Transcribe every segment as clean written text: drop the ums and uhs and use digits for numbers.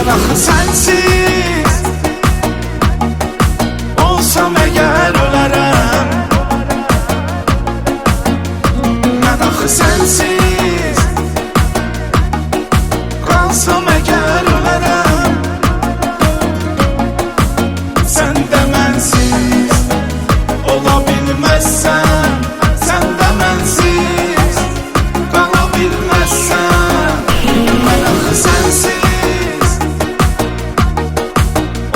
Mən axı sənsiz olsam əgər ölərəm. Mən axı sənsiz qalsam əgər ölərəm. Sən də mənsiz ola bilməzsən, sən də mənsiz qala bilməzsən. Mən axı sənsiz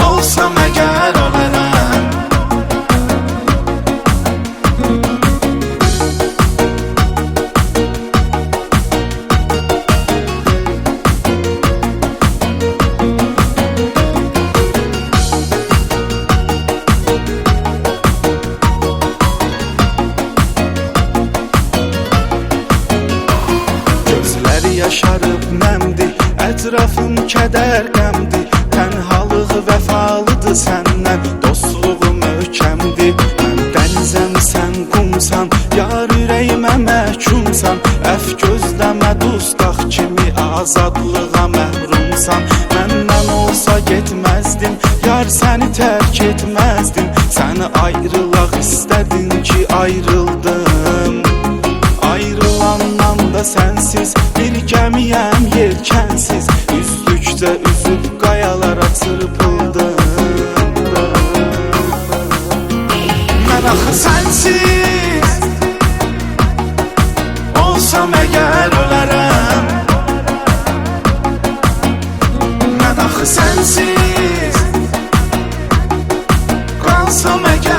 olsam əgər ölərəm. Gözləri yaşarıb nəmdi, ətrafım kədər qəmdi. Tənhalıq vəfalıdır səndən, dostluğu möhkəmdir. Mən dənizəm, sən qumsan, yar ürəyimə məhkumsan. Əf gözləmə dustaq kimi azadlığa məhrumsan. Məndən olsa getməzdim, yar səni tərk etməzdim. Səni ayrılaq istədin ki ayrıldım. Ayrılandan da sənsiz bir gəmiyəm yelkənsiz. Üzdükcə üzüb qayalara çırpıldım. Mən axı sənsiz olsam əgər ölərəm. Mən axı sənsiz qalsam əgər